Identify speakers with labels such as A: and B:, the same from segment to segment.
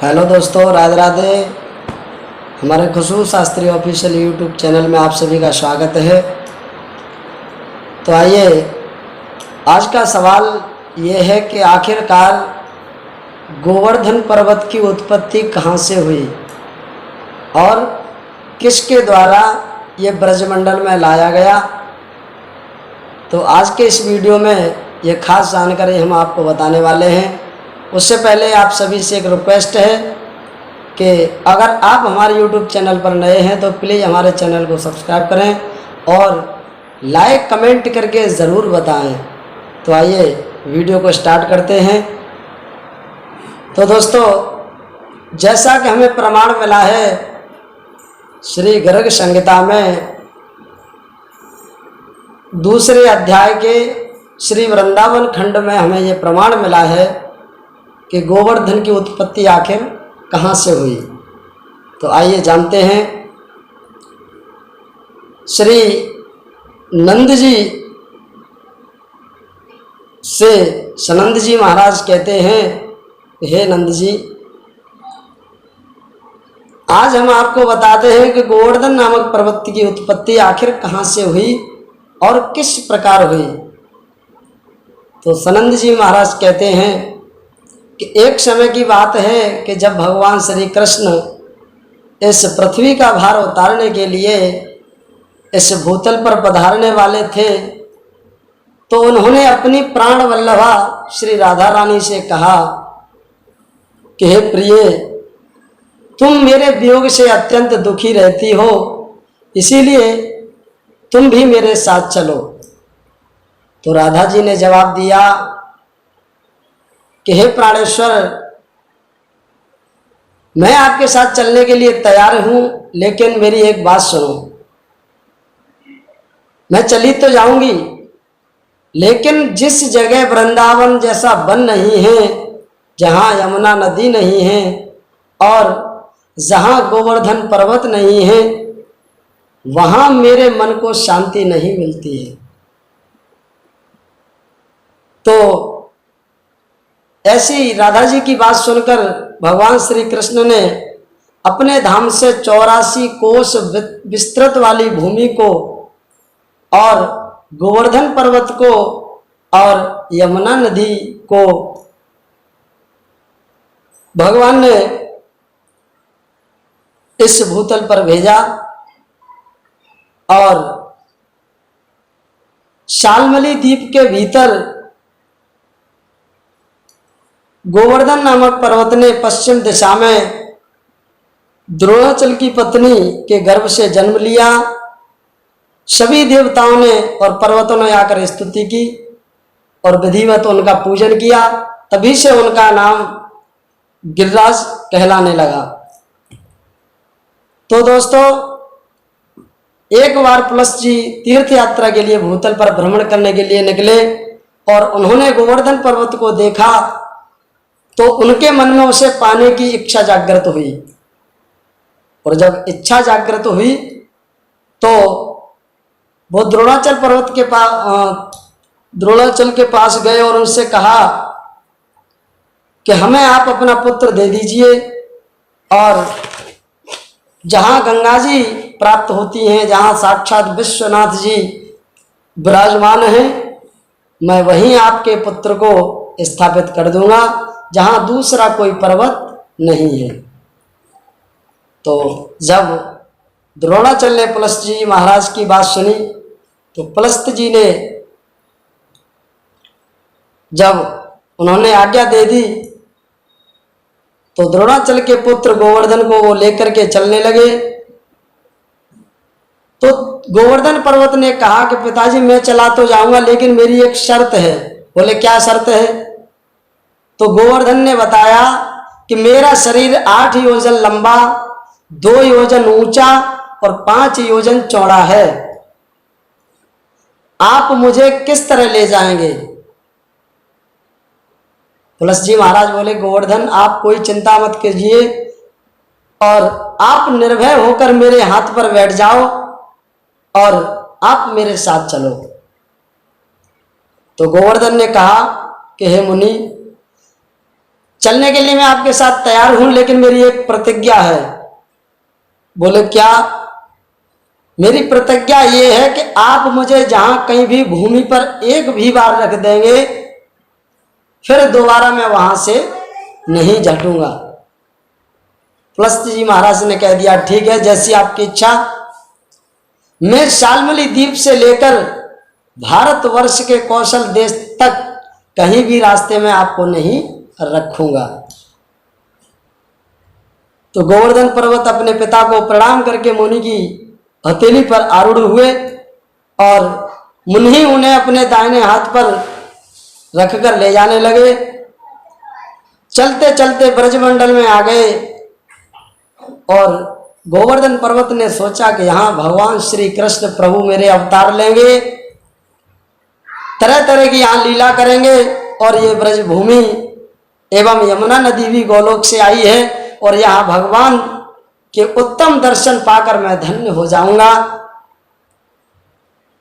A: Hello दोस्तों, राधे राधे। हमारे खुशबू Shastri official YouTube channel में आप सभी का स्वागत है। तो आइए, आज का सवाल ये है कि आखिरकार गोवर्धन पर्वत की उत्पत्ति कहाँ से हुई और किसके द्वारा ये ब्रजमंडल में लाया गया। तो आज के इस वीडियो में ये खास जानकारी हम आपको बताने वाले हैं। उससे पहले आप सभी से एक रिक्वेस्ट है कि अगर आप हमारे YouTube चैनल पर नए हैं तो प्लीज़ हमारे चैनल को सब्सक्राइब करें और लाइक कमेंट करके ज़रूर बताएं। तो आइए वीडियो को स्टार्ट करते हैं। तो दोस्तों, जैसा कि हमें प्रमाण मिला है श्री गर्ग संहिता में दूसरे अध्याय के श्री वृंदावन खंड में हमें ये प्रमाण मिला है कि गोवर्धन की उत्पत्ति आखिर कहाँ से हुई। तो आइए जानते हैं। श्री नंद जी से सनंद जी महाराज कहते हैं, हे नंद जी, आज हम आपको बताते हैं कि गोवर्धन नामक पर्वत की उत्पत्ति आखिर कहाँ से हुई और किस प्रकार हुई। तो सनंद जी महाराज कहते हैं कि एक समय की बात है कि जब भगवान श्री कृष्ण इस पृथ्वी का भार उतारने के लिए इस भूतल पर पधारने वाले थे तो उन्होंने अपनी प्राण वल्लभा श्री राधा रानी से कहा कि हे प्रिय, तुम मेरे वियोग से अत्यंत दुखी रहती हो, इसीलिए तुम भी मेरे साथ चलो। तो राधा जी ने जवाब दिया कि हे प्राणेश्वर, मैं आपके साथ चलने के लिए तैयार हूं, लेकिन मेरी एक बात सुनो। मैं चली तो जाऊंगी, लेकिन जिस जगह वृंदावन जैसा वन नहीं है, जहां यमुना नदी नहीं है और जहां गोवर्धन पर्वत नहीं है, वहां मेरे मन को शांति नहीं मिलती है। तो ऐसी राधा जी की बात सुनकर भगवान श्री कृष्ण ने अपने धाम से 84 कोस विस्तृत वाली भूमि को और गोवर्धन पर्वत को और यमुना नदी को भगवान ने इस भूतल पर भेजा और शाल्मली द्वीप के भीतर गोवर्धन नामक पर्वत ने पश्चिम दिशा में द्रोणाचल की पत्नी के गर्भ से जन्म लिया। सभी देवताओं ने और पर्वतों ने आकर स्तुति की और विधिवत उनका पूजन किया। तभी से उनका नाम गिरिराज कहलाने लगा। तो दोस्तों, एक बार प्लस जी तीर्थ यात्रा के लिए भूतल पर भ्रमण करने के लिए निकले और उन्होंने गोवर्धन पर्वत को देखा तो उनके मन में उसे पाने की इच्छा जागृत हुई। और जब इच्छा जागृत हुई तो वो द्रोणाचल पर्वत के पास द्रोणाचल के पास गए और उनसे कहा कि हमें आप अपना पुत्र दे दीजिए और जहाँ गंगा जी प्राप्त होती हैं, जहाँ साक्षात विश्वनाथ जी विराजमान हैं, मैं वहीं आपके पुत्र को स्थापित कर दूंगा जहाँ दूसरा कोई पर्वत नहीं है। तो जब द्रोणाचल ने पुलस्त जी महाराज की बात सुनी तो पुलस्त जी ने जब उन्होंने आज्ञा दे दी तो द्रोणाचल के पुत्र गोवर्धन को वो लेकर के चलने लगे। तो गोवर्धन पर्वत ने कहा कि पिताजी, मैं चला तो जाऊंगा, लेकिन मेरी एक शर्त है। बोले, क्या शर्त है? तो गोवर्धन ने बताया कि मेरा शरीर 8 योजन लंबा, 2 योजन ऊंचा और 5 योजन चौड़ा है। आप मुझे किस तरह ले जाएंगे? तुलसी जी महाराज बोले, गोवर्धन, आप कोई चिंता मत कीजिए और आप निर्भय होकर मेरे हाथ पर बैठ जाओ और आप मेरे साथ चलो। तो गोवर्धन ने कहा कि हे मुनि, चलने के लिए मैं आपके साथ तैयार हूं, लेकिन मेरी एक प्रतिज्ञा है। बोले क्या? मेरी प्रतिज्ञा ये है कि आप मुझे जहां कहीं भी भूमि पर एक भी बार रख देंगे, फिर दोबारा मैं वहां से नहीं झटूंगा। पुलस्त जी महाराज ने कह दिया, ठीक है, जैसी आपकी इच्छा। मैं शाल्मली द्वीप से लेकर भारतवर्ष के कौशल देश तक कहीं भी रास्ते में आपको नहीं रखूंगा। तो गोवर्धन पर्वत अपने पिता को प्रणाम करके मुनि की हथेली पर आरूढ़ हुए और मुनि उन्हें अपने दाहिने हाथ पर रखकर ले जाने लगे। चलते चलते ब्रजमंडल में आ गए और गोवर्धन पर्वत ने सोचा कि यहाँ भगवान श्री कृष्ण प्रभु मेरे अवतार लेंगे, तरह तरह की यहाँ लीला करेंगे, और ये ब्रज भूमि एवं यमुना नदी भी गोलोक से आई है, और यहाँ भगवान के उत्तम दर्शन पाकर मैं धन्य हो जाऊंगा।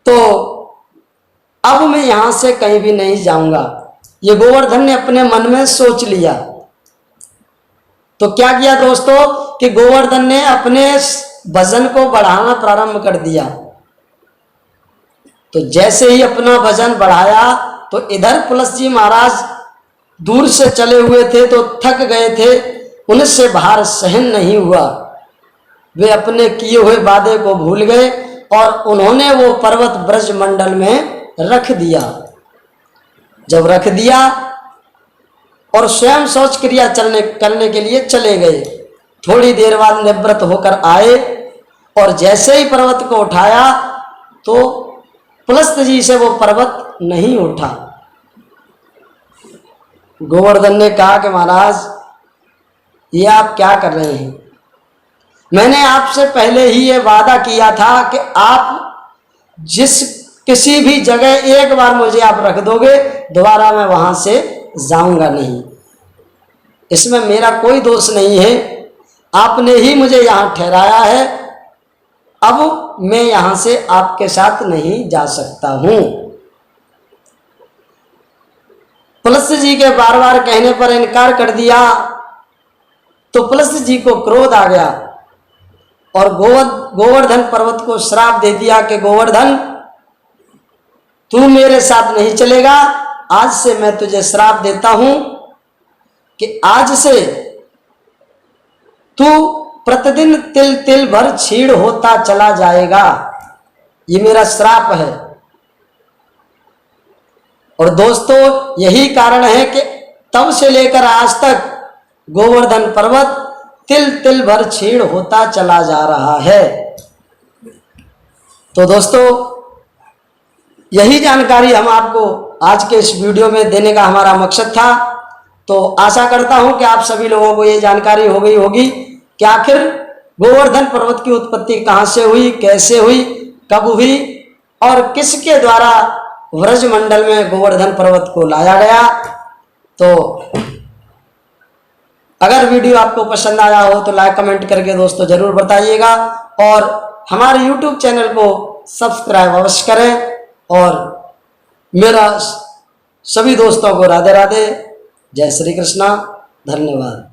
A: तो अब मैं यहां से कहीं भी नहीं जाऊंगा। ये गोवर्धन ने अपने मन में सोच लिया। तो क्या किया दोस्तों कि गोवर्धन ने अपने भजन को बढ़ाना प्रारंभ कर दिया। तो जैसे ही अपना भजन बढ़ाया तो इधर पुलस्त जी महाराज दूर से चले हुए थे, तो थक गए थे, उनसे भार सहन नहीं हुआ। वे अपने किए हुए वादे को भूल गए और उन्होंने वो पर्वत ब्रज मंडल में रख दिया। जब रख दिया और स्वयं शौच क्रिया करने के लिए चले गए, थोड़ी देर बाद निवृत्त होकर आए और जैसे ही पर्वत को उठाया तो पुलस्त जी से वो पर्वत नहीं उठा। गोवर्धन ने कहा कि महाराज ये आप क्या कर रहे हैं? मैंने आपसे पहले ही ये वादा किया था कि आप किसी भी जगह एक बार मुझे आप रख दोगे, दोबारा मैं वहां से जाऊंगा नहीं। इसमें मेरा कोई दोष नहीं है, आपने ही मुझे यहां ठहराया है। अब मैं यहां से आपके साथ नहीं जा सकता हूं। पुलस्त जी के बार बार कहने पर इनकार कर दिया तो पुलस्त जी को क्रोध आ गया और गोवर्धन पर्वत को श्राप दे दिया कि गोवर्धन तू मेरे साथ नहीं चलेगा, आज से मैं तुझे श्राप देता हूं कि आज से तू प्रतिदिन तिल तिल भर छीड़ होता चला जाएगा। ये मेरा श्राप है। और दोस्तों यही कारण है कि तब से लेकर आज तक गोवर्धन पर्वत तिल तिल भर छीड़ होता चला जा रहा है। तो दोस्तों यही जानकारी हम आपको आज के इस वीडियो में देने का हमारा मकसद था। तो आशा करता हूं कि आप सभी लोगों को ये जानकारी हो गई होगी कि आखिर गोवर्धन पर्वत की उत्पत्ति कहां से हुई, कैसे हुई, कब हुई और किसके द्वारा ब्रजमंडल में गोवर्धन पर्वत को लाया गया। तो अगर वीडियो आपको पसंद आया हो तो लाइक कमेंट करके दोस्तों जरूर बताइएगा और हमारे YouTube चैनल को सब्सक्राइब अवश्य करें। और मेरा सभी दोस्तों को राधे राधे, जय श्री कृष्णा, धन्यवाद।